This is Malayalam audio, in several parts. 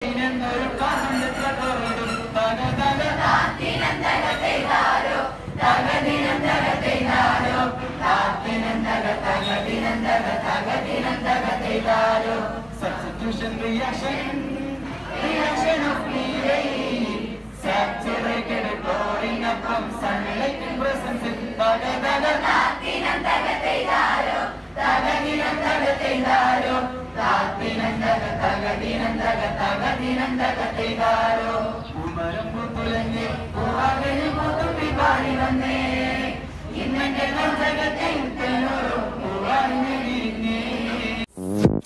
Substitution reaction of leaving saturated chlorine from sunlight in presence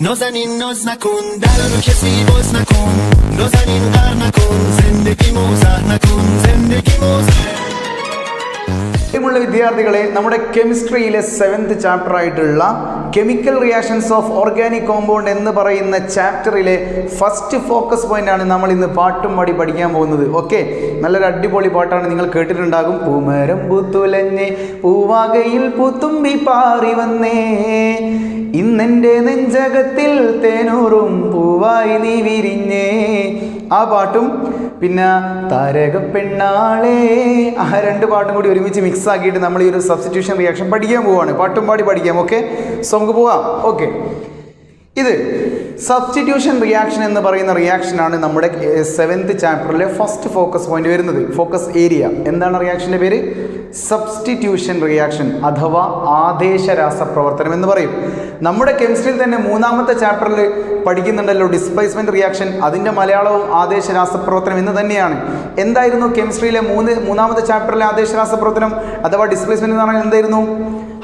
نازنین ناز نکن در رو کسی باز نکن نازنین غر نکن زندگی موزه نکن زندگی موزه ുള്ള വിദ്യാർത്ഥികളെ നമ്മുടെ കെമിസ്ട്രിയിലെ 7th ചാപ്റ്റർ ആയിട്ടുള്ള chemical reactions of organic compound എന്ന് പറയുന്ന ചാപ്റ്ററിലെ ഫസ്റ്റ് ഫോക്കസ് പോയിന്റ് ആണ് നമ്മൾ ഇന്ന് പാട്ടും പാടി പഠിക്കാൻ പോകുന്നത്. ഓക്കെ, നല്ലൊരു അടിപൊളി പാട്ടാണ്, നിങ്ങൾ കേട്ടിട്ടുണ്ടാകും. പൂമരം പൂത്തുലഞ്ഞേ പൂവാകയിൽ പൂത്തുമ്പി പാറി വന്നേ ഇന്നെൻ്റെ നെഞ്ചകത്തിൽ തേനൂറും പൂവായി നീ വിരിഞ്ഞേ. ആ പാട്ടും പിന്നെ താരക പെണ്ണാളെ, ആ രണ്ട് പാട്ടും കൂടി ഒരുമിച്ച് മിക്സ് ആക്കിയിട്ട് നമ്മൾ ഈ ഒരു സബ്സ്റ്റിറ്റ്യൂഷൻ റിയാക്ഷൻ പഠിക്കാൻ പോവുകയാണ്. പാട്ടും പാടി പഠിക്കാം. ഓക്കെ, സോ നമുക്ക് പോവാം. ഓക്കെ, ഇത് സബ്സ്റ്റിറ്റ്യൂഷൻ റിയാക്ഷൻ എന്ന് പറയുന്ന റിയാക്ഷനാണ് നമ്മുടെ 7th ചാപ്റ്ററിലെ ഫസ്റ്റ് ഫോക്കസ് പോയിന്റ് വരുന്നത്. ഫോക്കസ് ഏരിയ എന്താണ്? റിയാക്ഷൻ്റെ പേര് സബ്സ്റ്റിറ്റ്യൂഷൻ റിയാക്ഷൻ അഥവാ ആദേശ രാസപ്രവർത്തനം എന്ന് പറയും. നമ്മുടെ കെമിസ്ട്രിയിൽ തന്നെ 3ാമത്തെ ചാപ്റ്ററിൽ പഠിക്കുന്നുണ്ടല്ലോ ഡിസ്പ്ലേസ്മെൻറ്റ് റിയാക്ഷൻ. അതിൻ്റെ മലയാളവും ആദേശ രാസപ്രവർത്തനം എന്ന് തന്നെയാണ്. എന്തായിരുന്നു കെമിസ്ട്രിയിലെ 3ാമത്തെ ചാപ്റ്ററിലെ ആദേശ രാസപ്രവർത്തനം അഥവാ ഡിസ്പ്ലേസ്മെൻറ്റ് എന്ന് പറഞ്ഞാൽ എന്തായിരുന്നു?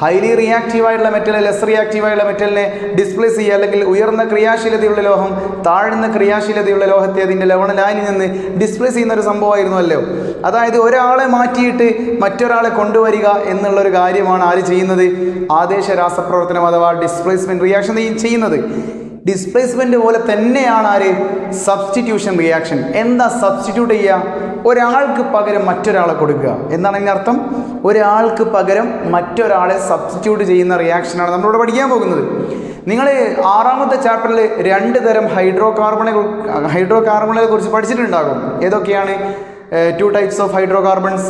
ഹൈലി റിയാക്റ്റീവായിട്ടുള്ള മെറ്റൽ ലെസ് റിയാക്റ്റീവായുള്ള മെറ്റലിനെ ഡിസ്പ്ലേസ് ചെയ്യുക, അല്ലെങ്കിൽ ഉയർന്ന ക്രിയാശീലതയുള്ള ലോഹം താഴ്ന്ന ക്രിയാശീലതയുള്ള ലോഹത്തെ അതിൻ്റെ ലവണ ലായനിൽ നിന്ന് ഡിസ്പ്ലേസ് ചെയ്യുന്ന ഒരു സംഭവമായിരുന്നല്ലോ. അതായത് ഒരാളെ മാറ്റിയിട്ട് മറ്റൊരാളെ കൊണ്ടുവരിക എന്നുള്ളൊരു കാര്യമാണ് ആര് ചെയ്യുന്നത്? ആദേശ രാസപ്രവർത്തനം അഥവാ ഡിസ്പ്ലേസ്മെൻറ്റ് റിയാക്ഷൻ ചെയ്യുന്നത്. ഡിസ്പ്ലേസ്മെൻറ്റ് പോലെ തന്നെയാണ് ആര്? Substitution reaction. എന്താ സബ്സ്റ്റിറ്റ്യൂട്ട് ചെയ്യുക? ഒരാൾക്ക് പകരം മറ്റൊരാളെ കൊടുക്കുക. എന്താണ് അതിൻ്റെ അർത്ഥം? ഒരാൾക്ക് പകരം മറ്റൊരാളെ സബ്സ്റ്റിറ്റ്യൂട്ട് ചെയ്യുന്ന റിയാക്ഷനാണ് നമ്മളിവിടെ പഠിക്കാൻ പോകുന്നത്. നിങ്ങൾ 6ാമത്തെ ചാപ്റ്ററിൽ 2 തരം ഹൈഡ്രോ കാർബണുകളെ കുറിച്ച് പഠിച്ചിട്ടുണ്ടാകും. ഏതൊക്കെയാണ്? 2 types of hydro carbons,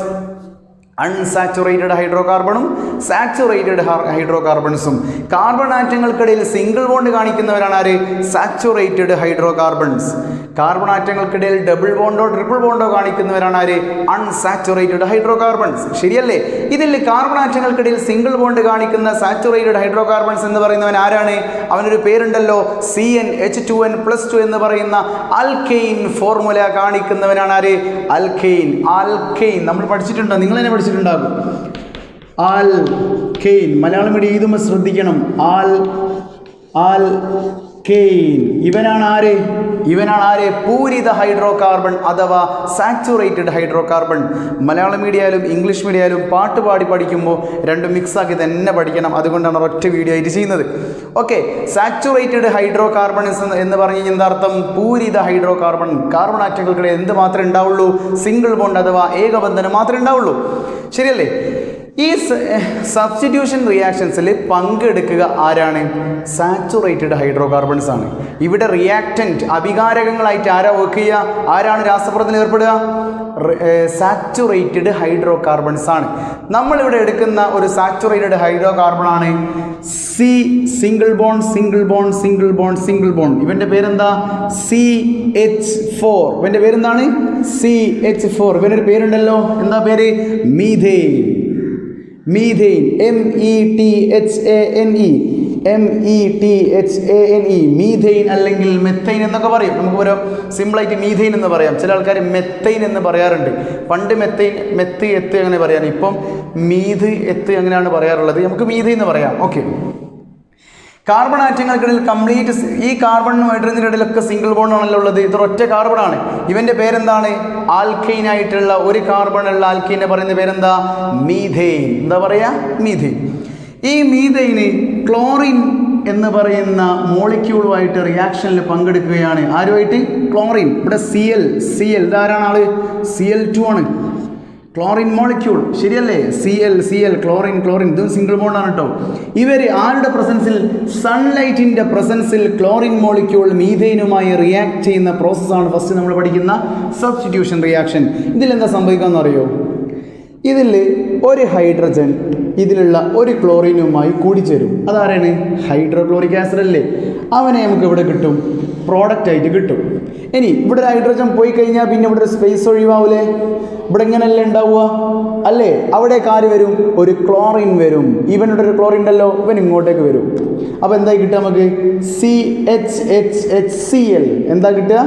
unsaturated hydro കാർബണും സാച്ചുറേറ്റഡ് ഹൈഡ്രോ കാർബൺസും. കാർബൺ ആറ്റങ്ങൾക്കിടയിൽ സിംഗിൾ ബോണ്ട് കാണിക്കുന്നവരാണ് ആര്? Saturated hydro carbons. കാർബൺ ആറ്റങ്ങൾക്കിടയിൽ ഡബിൾ ബോണ്ടോ ട്രിപ്പിൾ ബോണ്ടോ കാണിക്കുന്നവരാണ് ആര്? Unsaturated hydro carbons. ശരിയല്ലേ? ഇതിൽ കാർബൺ ആറ്റങ്ങൾക്കിടയിൽ സിംഗിൾ ബോണ്ട് കാണിക്കുന്ന സാച്ചുറേറ്റഡ് ഹൈഡ്രോ കാർബൺസ് എന്ന് പറയുന്നവൻ ആരാണ്? അവനൊരു പേരുണ്ടല്ലോ, CnH2n+2 എന്ന് പറയുന്ന ആൽക്കെയിൻ ഫോർമുല കാണിക്കുന്നവനാണ് ആര്? ആൽക്കെയിൻ. ആൽക്കെയിൻ നമ്മൾ പഠിച്ചിട്ടുണ്ടോ? നിങ്ങൾ തന്നെ പഠിച്ചിട്ടുണ്ടാകും. ആൽക്കെയിൻ മലയാളം മീഡിയം എഴുതുമ്പോൾ ശ്രദ്ധിക്കണം. ആൽക്കെയിൻ ഇവനാണ് ആര്? പൂരിത ഹൈഡ്രോ കാർബൺ അഥവാ സാച്ചുറേറ്റഡ് ഹൈഡ്രോ കാർബൺ. മലയാളം മീഡിയയിലും ഇംഗ്ലീഷ് മീഡിയയിലും പാട്ട് പാടി പഠിക്കുമ്പോൾ രണ്ടും മിക്സാക്കി തന്നെ പഠിക്കണം. അതുകൊണ്ടാണ് ഒറ്റ വീഡിയോ ആയിട്ട് ചെയ്യുന്നത്. ഓക്കെ, സാച്ചുറേറ്റഡ് ഹൈഡ്രോ കാർബൺസ് എന്ന് പറഞ്ഞു കഴിഞ്ഞാൽ എന്താ അർത്ഥം? പൂരിത ഹൈഡ്രോ കാർബൺ. കാർബൺ ആറ്റങ്ങൾക്കിടെ എന്ത് മാത്രമേ ഉണ്ടാവുള്ളൂ? സിംഗിൾ ബോണ്ട് അഥവാ ഏകബന്ധനം മാത്രമേ ഉണ്ടാവുള്ളൂ. ശരിയല്ലേ? ഈ സബ്സ്റ്റിറ്റ്യൂഷൻ റിയാക്ഷൻസിൽ പങ്കെടുക്കുക ആരാണ്? സാച്ചുറേറ്റഡ് ഹൈഡ്രോ കാർബൺസ് ആണ്. ഇവിടെ റിയാക്റ്റൻറ്റ് അഭികാരകങ്ങളായിട്ട് ആരാ വർക്ക് ചെയ്യുക? ആരാണ് രാസപ്രവർത്തനം ഏർപ്പെടുക? സാച്ചുറേറ്റഡ് ഹൈഡ്രോ കാർബൺസ് ആണ്. നമ്മളിവിടെ എടുക്കുന്ന ഒരു സാച്ചുറേറ്റഡ് ഹൈഡ്രോ കാർബൺ ആണ് single bond single bond single bond single bond. ഇവന്റെ പേരെന്താ? CH4. ഇവന്റെ പേരെന്താണ്? CH4. ഇവനൊരു പേരുണ്ടല്ലോ, എന്താ പേര്? മീഥെയ്ൻ. മീഥെയ്ൻ, METHANE, മീഥെയ്ൻ അല്ലെങ്കിൽ മെത്തൈൻ എന്നൊക്കെ പറയും. നമുക്ക് ഓരോ സിമ്പിളായിട്ട് മീഥെയ്ൻ എന്ന് പറയാം. ചില ആൾക്കാർ മെത്തൈൻ എന്ന് പറയാറുണ്ട്. പണ്ട് മെത്ത് എത്ത് അങ്ങനെ പറയാൻ, ഇപ്പം മീത് എത്ത് അങ്ങനെയാണ് പറയാറുള്ളത്. നമുക്ക് മീഥെയ്ൻ എന്ന് പറയാം. ഓക്കെ, കാർബൺ ആറ്റങ്ങൾക്കിടയിൽ കംപ്ലീറ്റ് ഈ കാർബണും ഹൈഡ്രജൻ്റെ ഇടയിലൊക്കെ സിംഗിൾ ബോണ്ട് ആണല്ലോ ഉള്ളത്. ഇത് ഒറ്റ കാർബണാണ്. ഇവന്റെ പേരെന്താണ്? ആൽക്കെയിൻ ആയിട്ടുള്ള ഒരു കാർബൺ ഉള്ള ആൽക്കെയിനെ പറയുന്ന പേരെന്താ? മീഥെയ്ൻ. എന്താ പറയാ? മീഥെയ്ൻ. ഈ മീഥെയ്ന് ക്ലോറിൻ എന്ന് പറയുന്ന മോളിക്യൂളുമായിട്ട് റിയാക്ഷനിൽ പങ്കെടുക്കുകയാണ്. ആരുമായിട്ട്? ക്ലോറിൻ. ഇവിടെ Cl ഇതാരാണ്? ആള് Cl2 ആണ്. ക്ലോറിൻ മോളിക്യൂൾ ശരിയല്ലേ? Cl ക്ലോറിൻ ഇതും സിംഗിൾ ബോണ്ടാണ് കേട്ടോ. ഇവർ ആരുടെ പ്രസൻസിൽ? സൺലൈറ്റിൻ്റെ പ്രസൻസിൽ ക്ലോറിൻ മോളിക്യൂൾ മീഥൈനുമായി റിയാക്ട് ചെയ്യുന്ന പ്രോസസ്സാണ് ഫസ്റ്റ് നമ്മൾ പഠിക്കുന്ന സബ്സ്റ്റിറ്റ്യൂഷൻ റിയാക്ഷൻ. ഇതിലെന്താ സംഭവിക്കാമെന്ന് അറിയോ? ഇതിൽ ഒരു ഹൈഡ്രജൻ ഇതിലുള്ള ഒരു ക്ലോറിനുമായി കൂടിച്ചേരും. അതാരാണ്? ഹൈഡ്രോക്ലോറിക് ആസിഡ് അല്ലേ? അവനെ നമുക്ക് ഇവിടെ കിട്ടും, പ്രോഡക്റ്റ് ആയിട്ട് കിട്ടും. ഇനി ഇവിടെ ഒരു ഹൈഡ്രജൻ പോയി കഴിഞ്ഞാൽ പിന്നെ ഇവിടെ ഒരു സ്പേസ് ഒഴിവാവൂലേ? ഇവിടെ ഇങ്ങനെയല്ലേ ഉണ്ടാവുക അല്ലേ? അവിടേക്ക് ആര് വരും? ഒരു ക്ലോറിൻ വരും. ഇവനോട് ഒരു ക്ലോറിൻ ഉണ്ടല്ലോ, ഇവൻ ഇങ്ങോട്ടേക്ക് വരും. അപ്പോൾ എന്തായി കിട്ടുക നമുക്ക്? CHHCl. എന്താ കിട്ടുക?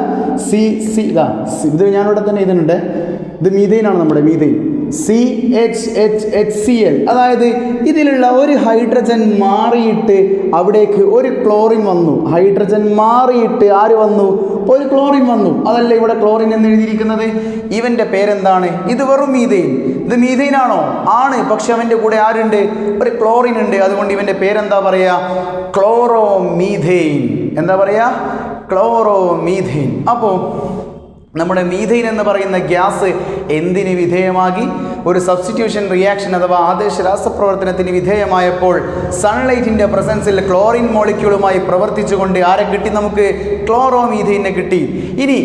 ഇത് ഞാനിവിടെ തന്നെ ഇതുണ്ട്. ഇത് മീഥൈനാണ്, നമ്മുടെ മീഥൈൻ. CHHCl. അതായത് ഇതിലുള്ള ഒരു ഹൈഡ്രജൻ മാറിയിട്ട് അവിടേക്ക് ഒരു ക്ലോറിൻ വന്നു. ഹൈഡ്രജൻ മാറിയിട്ട് ആര് വന്നു? ഒരു ക്ലോറിൻ വന്നു. അതല്ല ഇവിടെ ക്ലോറിൻ എന്ന് എഴുതിയിരിക്കുന്നത്. ഇവൻ്റെ പേരെന്താണ്? ഇത് വെറും മീഥൈൻ. ഇത് മീഥൈനാണോ? ആണ്. പക്ഷെ അവൻ്റെ കൂടെ ആരുണ്ട്? ഒരു ക്ലോറിൻ ഉണ്ട്. അതുകൊണ്ട് ഇവൻ്റെ പേരെന്താ പറയുക? ക്ലോറോമീഥൈൻ. എന്താ പറയുക? ക്ലോറോമീഥൈൻ. അപ്പോൾ നമ്മുടെ മീഥൈൻ എന്ന് പറയുന്ന ഗ്യാസ് എന്തിന് വിധേയമാകി? ഒരു സബ്സ്റ്റിറ്റ്യൂഷൻ റിയാക്ഷൻ അഥവാ ആദേശ രാസപ്രവർത്തനത്തിന് വിധേയമായപ്പോൾ സൺലൈറ്റിൻ്റെ പ്രസൻസിൽ ക്ലോറിൻ മോളിക്യൂളുമായി പ്രവർത്തിച്ചുകൊണ്ട് ആരെ കിട്ടി? നമുക്ക് ക്ലോറോമീഥൈനെ കിട്ടി. ഇനി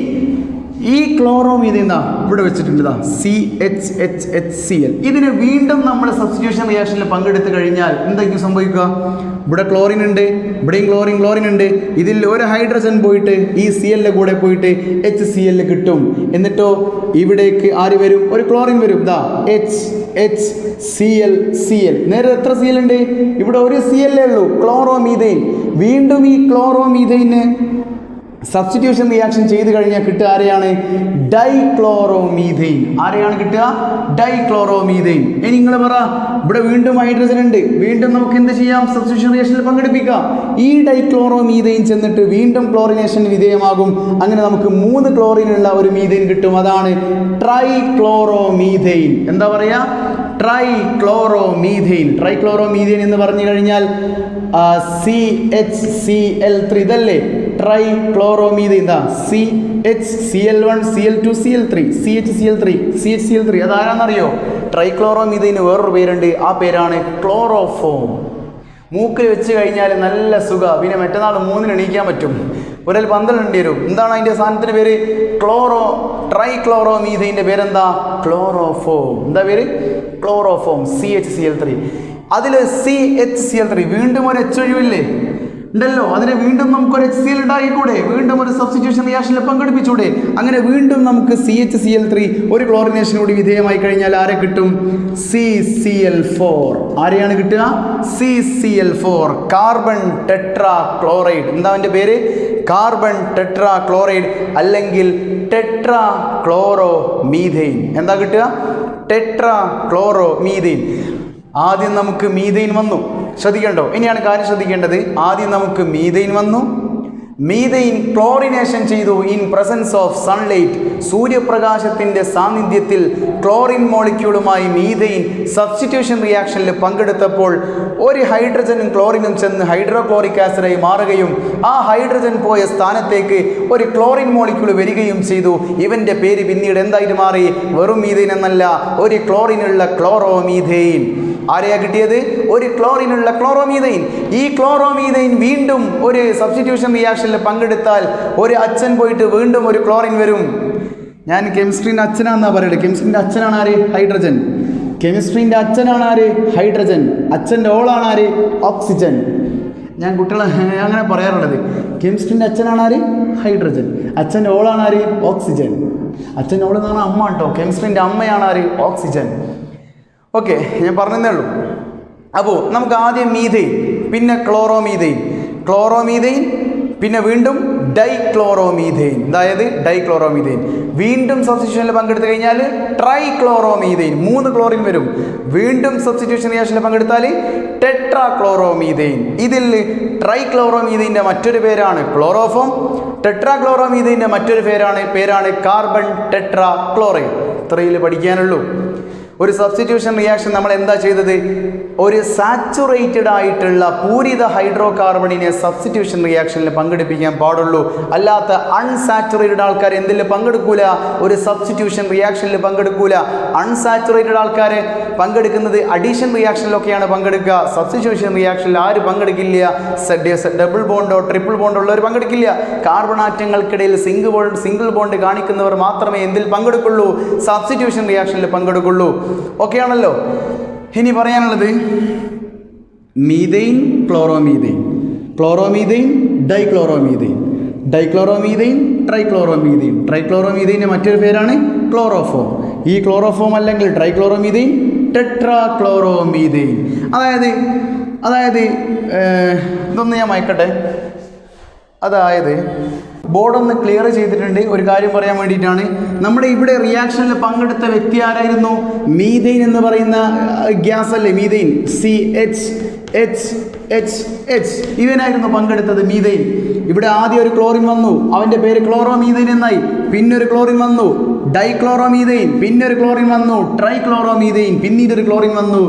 ഈ ക്ലോറോമീഥൈൻ ഇവിടെ വെച്ചിട്ടുണ്ട്, CHHCl. ഇതിന് വീണ്ടും നമ്മൾ സബ്സ്റ്റിറ്റ്യൂഷൻ റിയാക്ഷനിൽ പങ്കെടുത്തു കഴിഞ്ഞാൽ എന്തായിരിക്കും സംഭവിക്കുക? ഇവിടെ ക്ലോറിൻ ഉണ്ട്, ഇവിടെയും ക്ലോറിൻ ഉണ്ട്. ഇതിൽ ഒരു ഹൈഡ്രജൻ പോയിട്ട് ഈ Cl കൂടെ പോയിട്ട് HCl കിട്ടും. എന്നിട്ടോ ഇവിടേക്ക് ആര് വരും? ഒരു ക്ലോറിൻ വരും. HCl. നേരെ എത്ര Cl ഉണ്ട്? ഇവിടെ ഒരു Cl ഉള്ളൂ, ക്ലോറോമീഥൈൻ. വീണ്ടും ഈ ക്ലോറോമീഥൈന് സബ്സ്റ്റിറ്റ്യൂഷൻ റിയാക്ഷൻ ചെയ്ത് കഴിഞ്ഞാൽ കിട്ടുക ആരെയാണ്? ഡൈക്ലോറോമീഥൈൻ. ആരെയാണ് കിട്ടുക? ഡൈക്ലോറോമീഥൈൻ. ഇനി നിങ്ങൾ പറ, ഇവിടെ വീണ്ടും ഹൈഡ്രജൻ ഉണ്ട്, വീണ്ടും നമുക്ക് എന്ത് ചെയ്യാം? സബ്സ്റ്റിറ്റ്യൂഷൻ റിയാക്ഷനിൽ പങ്കെടുപ്പിക്കാം. ഈ ഡൈക്ലോറോമീഥൈൻ ചെന്നിട്ട് വീണ്ടും ക്ലോറിനേഷന് വിധേയമാകും. അങ്ങനെ നമുക്ക് 3 ക്ലോറിനുള്ള ഒരു മീഥൈൻ കിട്ടും. അതാണ് ട്രൈക്ലോറോമീഥൈൻ. എന്താ പറയുക? ട്രൈക്ലോറോമീഥൈൻ. ട്രൈക്ലോറോമീഥൈൻ എന്ന് പറഞ്ഞു കഴിഞ്ഞാൽ CHCl3 ഇതല്ലേ? ട്രൈക്ലോറോമീഥൈൻ. CHCl1 CL2 CHCl3 അതാരാന്നറിയോ? ട്രൈക്ലോറോമീഥൈന് വേറൊരു പേരുണ്ട്. ആ പേരാണ് ക്ലോറോഫോം. മൂക്കിൽ വെച്ച് കഴിഞ്ഞാൽ നല്ല സുഖ. പിന്നെ മറ്റന്നാൾ 3 എണീക്കാൻ പറ്റും. ഒരാൾ 12 വരും. എന്താണ് അതിൻ്റെ സാധനത്തിൻ്റെ പേര്? ട്രൈക്ലോറോമീഥൈൻ്റെ പേരെന്താ? ക്ലോറോഫോം. എന്താ പേര്? ക്ലോറോഫോം. CHCl3. അതിൽ CHCl3 വീണ്ടും ഒരു H ഒഴിവില്ലേ? ഉണ്ടല്ലോ. അതിനെ വീണ്ടും നമുക്കൊരു HCl ഉണ്ടാക്കിക്കൂടെ? വീണ്ടും ഒരു സബ്സ്റ്റിറ്റ്യൂഷൻ റിയാക്ഷനിൽ പങ്കെടുപ്പിച്ചൂടെ? അങ്ങനെ വീണ്ടും നമുക്ക് CHCl3 ഒരു ക്ലോറിനേഷനോട് വിധേയമായി കഴിഞ്ഞാൽ ആരെ കിട്ടും? CCl4. ആരെയാണ് കിട്ടുക? CCl4. Carbon tetra chloride. എന്താ അതിൻ്റെ പേര്? കാർബൺ ടെട്രാ ക്ലോറൈഡ് അല്ലെങ്കിൽ ടെട്രാ ക്ലോറോ മീഥൈൻ. എന്താ കിട്ടുക? Tetra chloro methane. ആദ്യം നമുക്ക് മീഥൈൻ വന്നു. ശ്രദ്ധിക്കണ്ടോ? ഇനിയാണ് കാര്യം ശ്രദ്ധിക്കേണ്ടത്. ആദ്യം നമുക്ക് മീഥൈൻ വന്നു. മീഥൈൻ ക്ലോറിനേഷൻ ചെയ്തു ഇൻ പ്രസൻസ് ഓഫ് സൺലൈറ്റ്. സൂര്യപ്രകാശത്തിൻ്റെ സാന്നിധ്യത്തിൽ ക്ലോറിൻ മോളിക്യൂളുമായി മീഥൈൻ സബ്സ്റ്റിറ്റ്യൂഷൻ റിയാക്ഷനിൽ പങ്കെടുത്തപ്പോൾ ഒരു ഹൈഡ്രജനും ക്ലോറിനും ചെന്ന് ഹൈഡ്രോക്ലോറിക് ആസിഡായി മാറുകയും ആ ഹൈഡ്രജൻ പോയ സ്ഥാനത്തേക്ക് ഒരു ക്ലോറിൻ മോളിക്യൂൾ വരികയും ചെയ്തു. ഇവൻ്റെ പേര് പിന്നീട് എന്തായിട്ട് മാറി? വെറും മീഥൈൻ എന്നല്ല, ഒരു ക്ലോറിനുള്ള ക്ലോറോമീഥൈൻ. ആരെയാ കിട്ടിയത്? ഒരു ക്ലോറിനുള്ള ക്ലോറോമീഥൈൻ. ഈ ക്ലോറോമീഥൈൻ വീണ്ടും ഒരു സബ്സ്റ്റിറ്റ്യൂഷൻ റിയാക്ഷനിൽ പങ്കെടുത്താൽ ഒരു അച്ഛൻ പോയിട്ട് വീണ്ടും ഒരു ക്ലോറിൻ വരും. ഞാൻ കെമിസ്ട്രീൻ്റെ അച്ഛനാണെന്നാണ് പറയുന്നത്. കെമിസ്ട്രീൻ്റെ അച്ഛനാണ് ആര്? ഹൈഡ്രജൻ. കെമിസ്ട്രീൻ്റെ അച്ഛനാണ് ആര്? ഹൈഡ്രജൻ. അച്ഛൻ്റെ ഓളാണ് ആര്? ഓക്സിജൻ. ഞാൻ കുട്ടികളെ അങ്ങനെ പറയാറുള്ളത്. കെമിസ്ട്രീൻ്റെ അച്ഛനാണ് ആര്? ഹൈഡ്രജൻ. അച്ഛൻ്റെ ഓളാണ് ആര്? ഓക്സിജൻ. അച്ഛൻ്റെ ഓൾ എന്ന് പറഞ്ഞാൽ അമ്മ കേട്ടോ. കെമിസ്ട്രീൻ്റെ അമ്മയാണ് ആര്? ഓക്സിജൻ. ഓക്കെ, ഞാൻ പറഞ്ഞതേ ഉള്ളൂ. അപ്പോൾ നമുക്ക് ആദ്യം മീഥൈൻ, പിന്നെ ക്ലോറോമീഥൈൻ, പിന്നെ വീണ്ടും ഡൈക്ലോറോമീഥൈൻ. അതായത് ഡൈക്ലോറോമീഥൈൻ. വീണ്ടും സബ്സ്റ്റിറ്റ്യൂഷനിൽ പങ്കെടുത്തു കഴിഞ്ഞാൽ ട്രൈക്ലോറോമീഥൈൻ. 3 ക്ലോറിൻ വരും. വീണ്ടും സബ്സ്റ്റിറ്റ്യൂഷൻ റിയാക്ഷനിൽ പങ്കെടുത്താൽ ടെട്രാക്ലോറോമീഥൈൻ. ഇതിൽ ട്രൈക്ലോറോമീഥൈൻ്റെ മറ്റൊരു പേരാണ് ക്ലോറോഫോം. ടെട്രാക്ലോറോമീഥൈൻ്റെ മറ്റൊരു പേരാണ് കാർബൺ ടെട്രാ ക്ലോറൈഡ്. ഇത്രയിൽ പഠിക്കാനുള്ളൂ. ഒരു സബ്സ്റ്റിറ്റ്യൂഷൻ റിയാക്ഷൻ നമ്മൾ എന്താ ചെയ്തത്? ഒരു സാച്ചുറേറ്റഡ് ആയിട്ടുള്ള പൂരിത ഹൈഡ്രോ കാർബണിനെ സബ്സ്റ്റിറ്റ്യൂഷൻ റിയാക്ഷനിൽ പങ്കെടുപ്പിക്കാൻ പാടുള്ളൂ. അല്ലാത്ത അൺസാച്ചുറേറ്റഡ് ആൾക്കാർ എന്തിൽ പങ്കെടുക്കൂല? ഒരു സബ്സ്റ്റിറ്റ്യൂഷൻ റിയാക്ഷനിൽ പങ്കെടുക്കൂല. അൺസാച്ചുറേറ്റഡ് ആൾക്കാരെ പങ്കെടുക്കുന്നത് അഡീഷൻ റിയാക്ഷനിലൊക്കെയാണ് പങ്കെടുക്കുക. സബ്സ്റ്റിറ്റ്യൂഷൻ റിയാക്ഷനിൽ ആര് പങ്കെടുക്കില്ല? ഡബിൾ ബോണ്ടോ ട്രിപ്പിൾ ബോണ്ടോ ഉള്ളവർ പങ്കെടുക്കില്ല. കാർബൺ ആറ്റങ്ങൾക്കിടയിൽ സിംഗിൾ ബോണ്ട് കാണിക്കുന്നവർ മാത്രമേ എന്തിൽ പങ്കെടുക്കുള്ളൂ? സബ്സ്റ്റിറ്റ്യൂഷൻ റിയാക്ഷനിൽ പങ്കെടുക്കുള്ളൂ. ഓക്കെ ആണല്ലോ. ഇനി പറയാനുള്ളത് മീഥെയ്ൻ, ക്ലോറോമീഥെയ്ൻ, ക്ലോറോമീഥെയ്ൻ, ഡൈക്ലോറോമീഥെയ്ൻ, ഡൈക്ലോറോമീഥെയ്ൻ, ട്രൈക്ലോറോമീഥെയ്ൻ. ട്രൈക്ലോറോമീഥെയ്ൻ്റെ മറ്റൊരു പേരാണ് ക്ലോറോഫോം. ഈ ക്ലോറോഫോം അല്ലെങ്കിൽ ട്രൈക്ലോറോമീഥെയ്ൻ, ടെട്രാക്ലോറോമീഥെയ്ൻ. അതായത് ഇതൊന്ന് ഞാൻ വായിക്കട്ടെ. അതായത് ബോർഡൊന്ന് ക്ലിയർ ചെയ്തിട്ടുണ്ട്. ഒരു കാര്യം പറയാൻ വേണ്ടിയിട്ടാണ്. നമ്മുടെ ഇവിടെ റിയാക്ഷനിൽ പങ്കെടുത്ത വ്യക്തി ആരായിരുന്നു? മീഥെയ്ൻ എന്ന് പറയുന്ന ഗ്യാസ് അല്ലേ മീഥെയ്ൻ, CH ഇവനായിരുന്നു പങ്കെടുത്തത്, മീഥെയ്ൻ. ഇവിടെ ആദ്യം ഒരു ക്ലോറിൻ വന്നു, അവൻ്റെ പേര് ക്ലോറോമീഥെയ്ൻ എന്നായി. പിന്നൊരു ക്ലോറിൻ വന്നു, ഡൈക്ലോറോമീഥെയ്ൻ. പിന്നൊരു ക്ലോറിൻ വന്നു, ട്രൈക്ലോറോമീഥെയ്ൻ. പിന്നീടൊരു ക്ലോറിൻ വന്നു,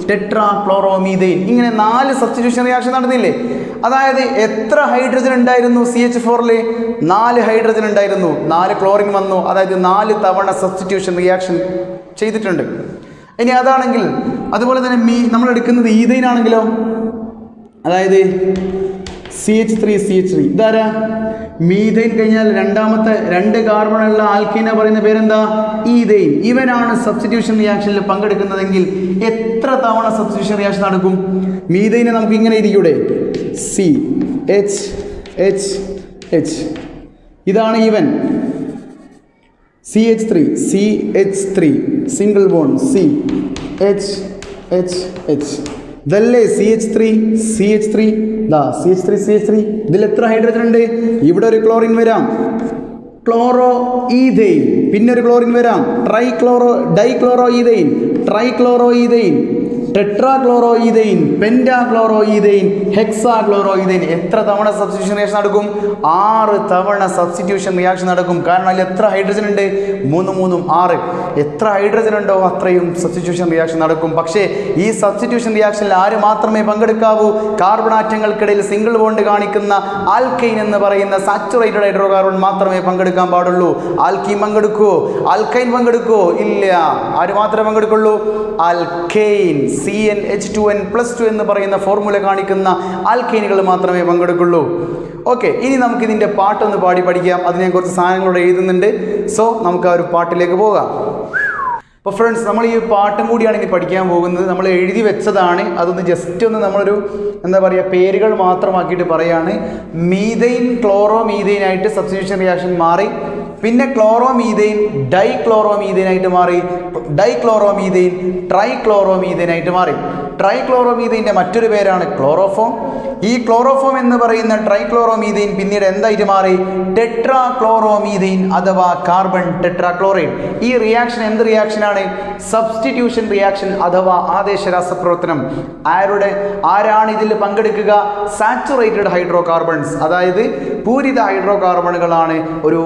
ടെട്രാക്ലോറോമീഥെയ്ൻ. ഇങ്ങനെ 4 സബ്സ്റ്റിറ്റ്യൂഷൻ റിയാക്ഷൻ നടന്നില്ലേ? അതായത് എത്ര ഹൈഡ്രജൻ ഉണ്ടായിരുന്നു CH4ൽ? 4 ഹൈഡ്രജൻ ഉണ്ടായിരുന്നു. 4 ക്ലോറിൻ വന്നു. അതായത് 4 തവണ സബ്സ്റ്റിറ്റ്യൂഷൻ റിയാക്ഷൻ ചെയ്തിട്ടുണ്ട്. ഇനി അതാണെങ്കിൽ അതുപോലെ തന്നെ നമ്മൾ എടുക്കുന്നത് ഈഥെയ്ൻ ആണെങ്കിലോ, അതായത് CH3 ഇതാരാ? മീഥെയ്ൻ കഴിഞ്ഞാൽ രണ്ടാമത്തെ 2 കാർബണുള്ള ആൽക്കീനെ പറയുന്ന പേരെന്താ? ഈഥെയ്ൻ. ഇവനാണ് സബ്സ്റ്റിറ്റ്യൂഷൻ റിയാക്ഷനിൽ പങ്കെടുക്കുന്നതെങ്കിൽ എത്ര തവണ സബ്സ്റ്റിറ്റ്യൂഷൻ റിയാക്ഷൻ നടക്കും? മീഥെയ്നെ നമുക്ക് ഇങ്ങനെ ഇരിക്കൂടെ? CH ഇതാണ് ഇവൻ. CH3 സിംഗിൾ ബോണ്ട്, CH ഇതല്ലേ CH3 ഇതിൽ എത്ര ഹൈഡ്രജൻ ഉണ്ട്? ഇവിടെ ഒരു ക്ലോറിൻ വരാം, ക്ലോറോ ഈഥെയ്ൻ. പിന്നെ ഒരു ക്ലോറിൻ വരാം, dichloro ethane, trichloro ethane, tetrachloro ethane, pentachloro ethane, hexachloro ethane. എത്ര തവണ സബ്സ്റ്റിറ്റ്യൂഷൻ റിയാക്ഷൻ നടക്കും? 6 തവണ സബ്സ്റ്റിറ്റ്യൂഷൻ റിയാക്ഷൻ നടക്കും. കാരണം അതിൽ എത്ര ഹൈഡ്രജൻ ഉണ്ട്? 3 6. എത്ര ഹൈഡ്രജൻ ഉണ്ടോ അത്രയും സബ്സ്റ്റിറ്റ്യൂഷൻ റിയാക്ഷൻ നടക്കും. പക്ഷേ ഈ സബ്സ്റ്റിറ്റ്യൂഷൻ റിയാക്ഷനിൽ ആര് മാത്രമേ പങ്കെടുക്കാവൂ? കാർബൺ ആറ്റങ്ങൾക്കിടയിൽ സിംഗിൾ ബോണ്ട് കാണിക്കുന്ന ആൽക്കൈൻ എന്ന് പറയുന്ന സാച്ചുറേറ്റഡ് ഹൈഡ്രോ കാർബൺ മാത്രമേ പങ്കെടുക്കാൻ പാടുള്ളൂ. ആൽക്കീൻ പങ്കെടുക്കുവോ? ആൽക്കൈൻ പങ്കെടുക്കുവോ? ഇല്ല. ആര് മാത്രമേ പങ്കെടുക്കുള്ളൂ? ആൽക്കൈൻ, CnH2n+2 എന്ന് പറയുന്ന ഫോർമുല കാണിക്കുന്ന ആൽക്കൈനുകൾ മാത്രമേ പങ്കെടുക്കുള്ളൂ. ഓക്കെ, ഇനി നമുക്കിതിൻ്റെ പാട്ടൊന്ന് പാടി പഠിക്കാം. അതിനെ കുറച്ച് സാധനങ്ങളോട് എഴുതുന്നുണ്ട്. സോ നമുക്ക് ആ ഒരു പാട്ടിലേക്ക് പോകാം. അപ്പോൾ ഫ്രണ്ട്സ്, നമ്മൾ ഈ പാട്ടും കൂടിയാണ് ഇനി പഠിക്കാൻ പോകുന്നത്. നമ്മൾ എഴുതി വെച്ചതാണ്. അതൊന്ന് ജസ്റ്റ് ഒന്ന് നമ്മളൊരു പേരുകൾ മാത്രമാക്കിയിട്ട് പറയാണ്. മീഥെയ്ൻ ക്ലോറോമീഥെയ്ൻ ആയിട്ട് സബ്സ്റ്റിറ്റ്യൂഷൻ റിയാക്ഷൻ മാറി. പിന്നെ ക്ലോറോമീഥെയ്ൻ ഡൈക്ലോറോമീഥെയ്ൻ ആയിട്ട് മാറി. ഡൈക്ലോറോമീഥെയ്ൻ ട്രൈക്ലോറോമീഥെയ്ൻ ആയിട്ട് മാറി. ട്രൈക്ലോറോമീഥെയ്ൻ്റെ മറ്റൊരു പേരാണ് ക്ലോറോഫോം. ഈ ക്ലോറോഫോം എന്ന് പറയുന്ന ട്രൈക്ലോറോമീഥെയ്ൻ പിന്നീട് എന്തായിട്ട് മാറി? ടെട്രാക്ലോറോമീഥെയ്ൻ അഥവാ കാർബൺ ടെട്രാക്ലോറൈഡ്. ഈ റിയാക്ഷൻ എന്ത് റിയാക്ഷനാണ്? സബ്സ്റ്റിറ്റ്യൂഷൻ റിയാക്ഷൻ അഥവാ ആദേശ രാസപ്രവർത്തനം. ആരാണ് ഇതിൽ പങ്കെടുക്കുക? സാച്ചുറേറ്റഡ് ഹൈഡ്രോ കാർബൺസ്, അതായത് പൂരിത ഹൈഡ്രോ കാർബണുകളാണ് ഒരു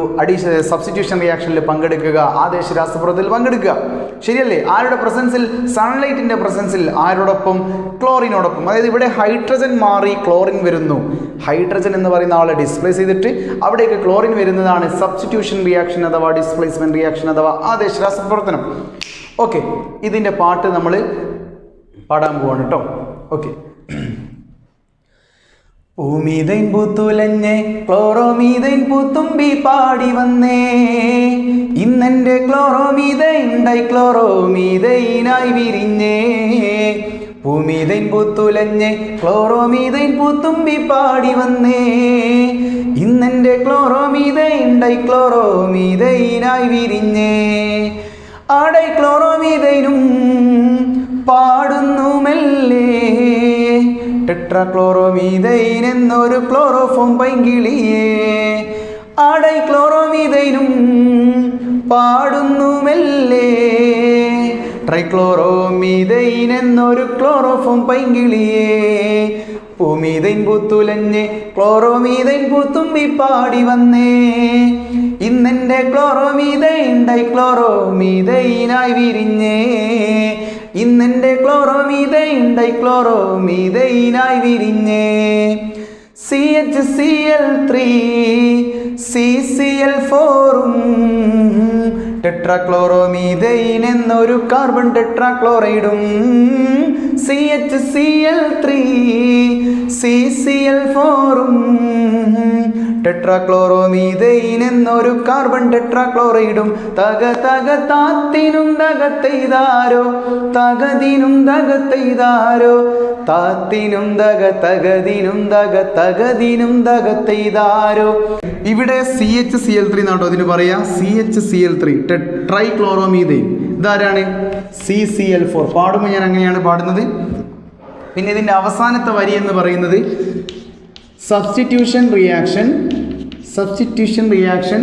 സബ്സ്റ്റിറ്റ്യൂഷൻ റിയാക്ഷനിൽ പങ്കെടുക്കുക, ആദേശ രാസപ്രവർത്തനത്തിൽ പങ്കെടുക്കുക. ശരിയല്ലേ? ആരുടെ പ്രസൻസിൽ? സൺലൈറ്റിന്റെ പ്രസൻസിൽ. ആരോടൊപ്പം? ക്ലോറിനോടൊപ്പം. അതായത് ഇവിടെ ഹൈഡ്രജൻ മാറി ക്ലോറിൻ വരുന്നു. ഹൈഡ്രജൻ എന്ന് പറയുന്ന ആളെ ഡിസ്പ്ലേസ് ചെയ്തിട്ട് അവിടേക്ക് ക്ലോറിൻ വരുന്നതാണ് സബ്സ്റ്റിറ്റ്യൂഷൻ റിയാക്ഷൻ അഥവാ ഡിസ്പ്ലേസ്മെന്റ് റിയാക്ഷൻ അഥവാ ആദേശ രാസപ്രവർത്തനം. ഓക്കെ, ഇതിൻ്റെ പാട്ട് നമ്മൾ പാടാൻ പോവാണ് കേട്ടോ. ഓക്കെ. ഭൂമിതൈൻ പൂത്തുലഞ്ഞേ ക്ലോറോമീഥൈൻ പൂത്തുമ്പി പാടി വന്നേ, ഇന്നെൻ്റെ ക്ലോറോമീഥൈൻ ഡൈക്ലോറോമീഥൈനായി വിരിഞ്ഞേ. ഭൂമിതൈൻ പൂത്തുലഞ്ഞേ ക്ലോറോമീഥൈൻ പൂത്തുമ്പി പാടി വന്നേ, ഇന്നെൻ്റെ ക്ലോറോമീഥൈൻ ഡൈക്ലോറോമീഥൈനായി വിരിഞ്ഞേ. ആ ഡൈക്ലോറോമീഥൈനും പാടുന്നു മെല്ലെ, ടെട്രാക്ലോറോമീഥൈൻ എന്നൊരു ക്ലോറോഫോം പൈങ്കിളിയേ. ആ ഡൈക്ലോറോമീഥൈനും പാടുന്നു മെല്ലെ, ട്രൈക്ലോറോമീഥൈൻ എന്നൊരു ക്ലോറോഫോം പൈങ്കിളിയേ. പൂമീതൈൻ പൂത്തുലഞ്ഞ് ക്ലോറോമീതൈൻ പൂത്തുമ്പി പാടി വന്നേ. ഇന്നെൻ്റെ ക്ലോറോമീതൈൻ ഡൈക്ലോറോമീതൈനായി വിരിഞ്ഞേ. ഇന്നെൻ്റെ ക്ലോറോമീതൈൻ ഡൈക്ലോറോമീതൈനായി വിരിഞ്ഞേ. CHCl3 CCl4 ടെട്രാക്ലോറോമീഥൈൻ എന്നൊരു കാർബൺ ടെട്രാക്ലോറൈഡും. CHCl3 CCl4 ടെട്രാക്ലോറോമീഥൈൻ എന്നൊരു കാർബൺ ടെട്രാക്ലോറൈഡും. തക തക താത്തിനും തകത്തെയ്താരോ തകതിനും തകത്തെയ്താരോ താത്തിനും തക തകതിനും തക തകതിനും തകത്തെയ്താരോ. ഇവിടെ CHCl3 എന്നാട്ടോ അതിന് പറയാ. CHCl3 ടെട്രൈക്ലോറോമീഥൈൻ. ഇതാരാണ്? CCl4. പാടുമ്പോൾ ഞാൻ അങ്ങനെയാണ് പാടുന്നത്. പിന്നെ ഇതിൻ്റെ അവസാനത്തെ വരി എന്ന് പറയുന്നത് സബ്സ്റ്റിറ്റ്യൂഷൻ റിയാക്ഷൻ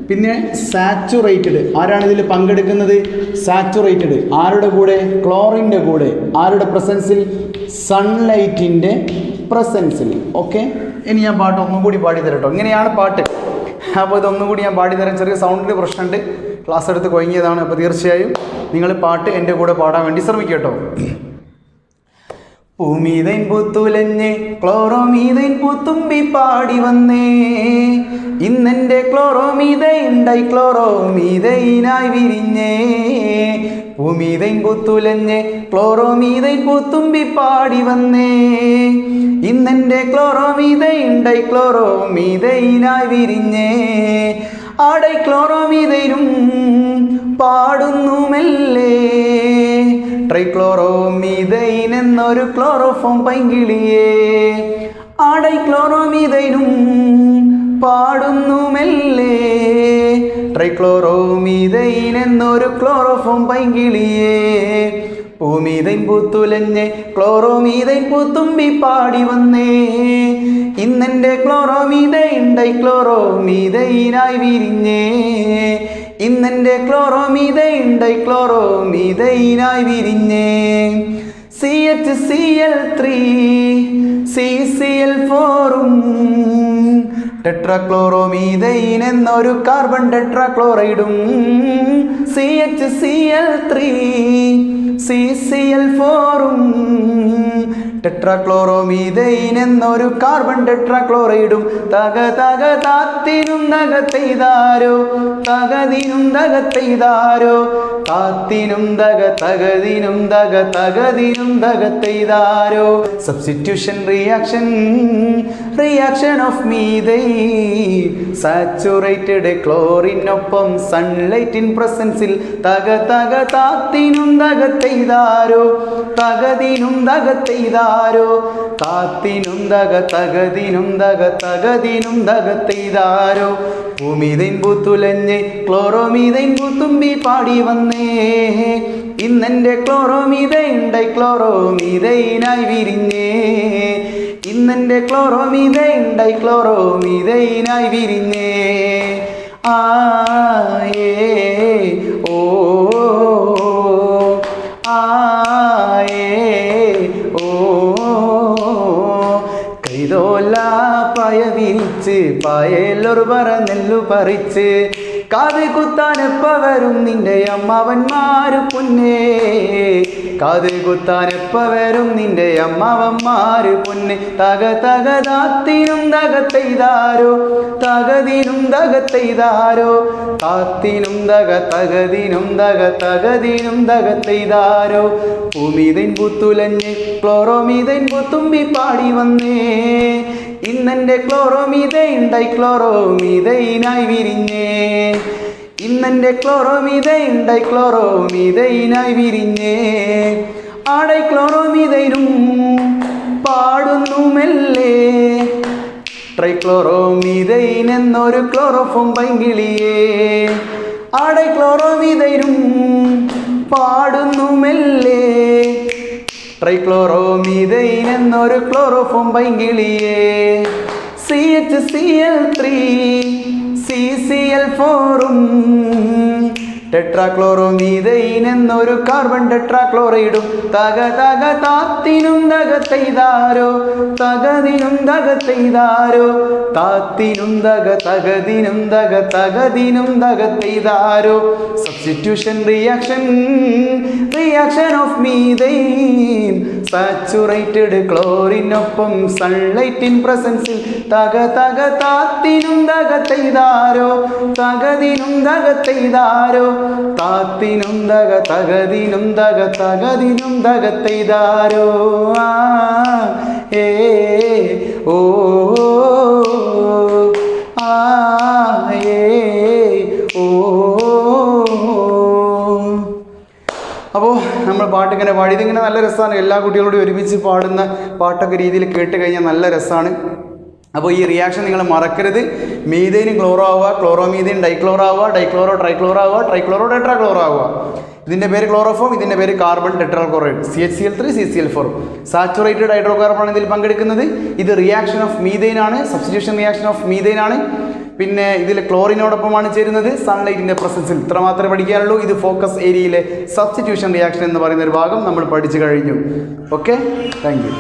പിന്നെ സാച്ചുറേറ്റഡ്. ആരാണ് ഇതിൽ പങ്കെടുക്കുന്നത്? സാച്ചുറേറ്റഡ്. ആരുടെ കൂടെ? ക്ലോറിൻ്റെ കൂടെ. ആരുടെ പ്രസൻസിൽ? സൺലൈറ്റിൻ്റെ പ്രസൻസിൽ. ഓക്കെ, ഇനി ഞാൻ പാട്ട് ഒന്നും കൂടി പാടിത്തരാം കേട്ടോ. ഇങ്ങനെയാണ് പാട്ട്. അപ്പോൾ ഇതൊന്നും കൂടി ഞാൻ പാടിത്തരാം. ചെറിയ സൗണ്ടിൻ്റെ പ്രശ്നമുണ്ട്, ക്ലാസ് എടുത്ത് കൊയങ്ങിയതാണ്. അപ്പോൾ തീർച്ചയായും നിങ്ങൾ പാട്ട് എൻ്റെ കൂടെ പാടാൻ വേണ്ടി ശ്രമിക്കുക കേട്ടോ. പൂമീതൈൻ പൂത്തുലഞ്ഞ് ക്ലോറോമീതൈൻ പൂത്തുമ്പി പാടി വന്നേ. ഇന്നെൻ്റെ ക്ലോറോമീതൈൻ ഡൈക്ലോറോമീതൈനായി വിരിഞ്ഞേ. പൂമീതൈൻ പൂത്തുലഞ്ഞ് ക്ലോറോമീതൈൻ പൂത്തുമ്പി പാടി വന്നേ. ഇന്നെൻ്റെ ക്ലോറോമീതൈൻ ഡൈക്ലോറോമീതൈനായി വിരിഞ്ഞേ. ആ ഡൈക്ലോറോമീതൈനും പാടുന്നു മെല്ലെ. ട്രൈക്ലോറോമീഥൈൻ എന്നൊരു ക്ലോറോഫോം പൈങ്കിളിയേ. ആ ഡൈക്ലോറോമീഥൈനും പാടുന്നു മെല്ലെ. ട്രൈക്ലോറോമീഥൈൻ എന്നൊരു ക്ലോറോഫോം പൈങ്കിളിയേ. പൂമീതൈൻ പൂത്തുലഞ്ഞ് ക്ലോറോമീഥൈൻ പൂത്തുമ്പി പാടി വന്നേ. ഇന്നെൻ്റെ ക്ലോറോമീഥൈൻ ഡൈക്ലോറോമീഥൈനായി വിരിഞ്ഞേ. ഇന്നെൻ്റെ ക്ലോറോമീഥൈൻ ഡൈക്ലോറോമീഥൈനായി വിരിഞ്ഞേ. CHCl3 CCl4 ടെട്രാക്ലോറോമീഥൈൻ എന്നൊരു കാർബൺ ടെട്രാക്ലോറൈഡും. CHCl3 CCl4 ടെട്രാക്ലോറോമീഥൈൻ എന്നൊരു കാർബൺ ടെട്രാക്ലോറൈഡും. തക തക താത്തിനും തകത്തെയ്താരോ തകതിനും തകത്തെയ്താരോ താത്തിനും തക തകതിനും തക തകതിനും തകത്തെയ്താരോ. Substitution reaction of methane saturated ക്ലോറിനൊപ്പം സൺലൈറ്റിൻ പ്രസൻസിൽ. തക തക താത്തിനും തകത്തെയ്താരോ തകതിനും തകത്തെയ്താരോ താത്തിനും തക തകതിനും തക തകതിനും തകത്തെയ്താരോ. പൂമീതൈൻ പൂത്തുലഞ്ഞ് ക്ലോറോമീഥൈൻ പൂത്തുമ്പി പാടി വന്നേ. ഇന്നെൻ്റെ ക്ലോറോമീഥൈൻ ഡൈക്ലോറോമീഥൈനായി വിരിഞ്ഞേ. ഇന്നെൻ്റെ ക്ലോറോമീഥൈൻ ഡൈക്ലോറോമീഥൈനായി വിരിഞ്ഞേ. ആ ഏ ഓ ആ ഏ ഓ കൈതോല പായ വിരിച്ച് പായലൊരു പറ നെല്ലു പറിച്ച്. കാത് കുത്താനെപ്പ വരും നിന്റെ അമ്മാവന്മാര് പൊന്നേ. കാത് കുത്താനെപ്പ വരും നിന്റെ അമ്മാവന്മാര് പൊന്നെ. തക തക താത്തിനും തകത്തെയ്താരോ തകതിനും തകത്തെയ്താരോ താത്തിനും തക തകതിനും തക തകതിനും തകത്തെയ്താരോ. പൂമീതൈൻ പൂത്തുലഞ്ഞ് ക്ലോറോമീഥൈൻ പൂത്തുമ്പി പാടി വന്നേ. ഇന്നെൻ്റെ ക്ലോറോമീഥൈൻ ഡൈക്ലോറോമീഥൈനായി വിരിഞ്ഞേ. ഇന്നെൻ്റെ ക്ലോറോമീഥൈൻ ഡൈക്ലോറോമീഥൈനായി വിരിഞ്ഞേ. ആ ഡൈക്ലോറോമീഥൈനും പാടുന്നു മെല്ലെ. ട്രൈക്ലോറോമീഥൈൻ എന്നൊരു ക്ലോറോഫോം പൈങ്കിളിയേ. ആ ഡൈക്ലോറോമീഥൈനും പാടുന്നു മെല്ലെ. ട്രൈക്ലോറോമീഥൈൻ എന്നൊരു ക്ലോറോഫോം പൈങ്കിളിയേ. CHCl3 CCl4 ടെട്രാക്ലോറോമീഥൈൻ എന്നൊരു കാർബൺ ടെട്രാക്ലോറൈഡും തക തക താത്തിനും തകത്തെയ്താരോ തകതിനും തകത്തെയ്താരോ താത്തിനും തക തകതിനും തക തകതിനും തകത്തെയ്താരോ substitution reaction of methane saturated ക്ലോറിനൊപ്പം സൺലൈറ്റ് ഇൻ പ്രസൻസിൽ തക തക താത്തിനും തകത്തെയ്താരോ തകതിനും തകത്തെയ്താരോ താത്തിനും തക തകതിനും തക തകതിനും തകത്തെയ്താരോ ഏ ഓ ഓ. അപ്പോൾ നമ്മൾ പാട്ടിങ്ങനെ പാടി ഇതിങ്ങനെ നല്ല രസമാണ്. എല്ലാ കുട്ടികളോടും ഒരുമിച്ച് പാടുന്ന പാട്ടൊക്കെ രീതിയിൽ കേട്ട് കഴിഞ്ഞാൽ നല്ല രസമാണ്. അപ്പോൾ ഈ റിയാക്ഷൻ നിങ്ങൾ മറക്കരുത്. മീഥൈന് ക്ലോറോ ആവുക, ക്ലോറോമീഥൈൻ ഡൈക്ലോറോ ആവുക, ഡൈക്ലോറോ ട്രൈക്ലോറോ ആവുക, ട്രൈക്ലോറോ ടെട്രാക്ലോറോ ആവുക. ഇതിൻ്റെ പേര് ക്ലോറോഫോം, ഇതിൻ്റെ പേര് carbon tetrachloride CH3 CCl4. Saturated hydrocarbon ഇതിൽ പങ്കെടുക്കുന്നത്. ഇത് റിയാക്ഷൻ ഓഫ് മീഥൈൻ ആണ്, സബ്സ്റ്റിറ്റ്യൂഷൻ റിയാക്ഷൻ ഓഫ് മീഥൈൻ ആണ്. പിന്നെ ഇതിൽ ക്ലോറിനോടൊപ്പമാണ് ചേരുന്നത് സൺലൈറ്റിൻ്റെ പ്രസൻസിൽ. ഇത്ര മാത്രമേ പഠിക്കാനുള്ളൂ. ഇത് ഫോക്കസ് ഏരിയയിലെ സബ്സ്റ്റിറ്റ്യൂഷൻ റിയാക്ഷൻ എന്ന് പറയുന്ന ഒരു ഭാഗം നമ്മൾ പഠിച്ചു കഴിഞ്ഞു. Okay, thank you.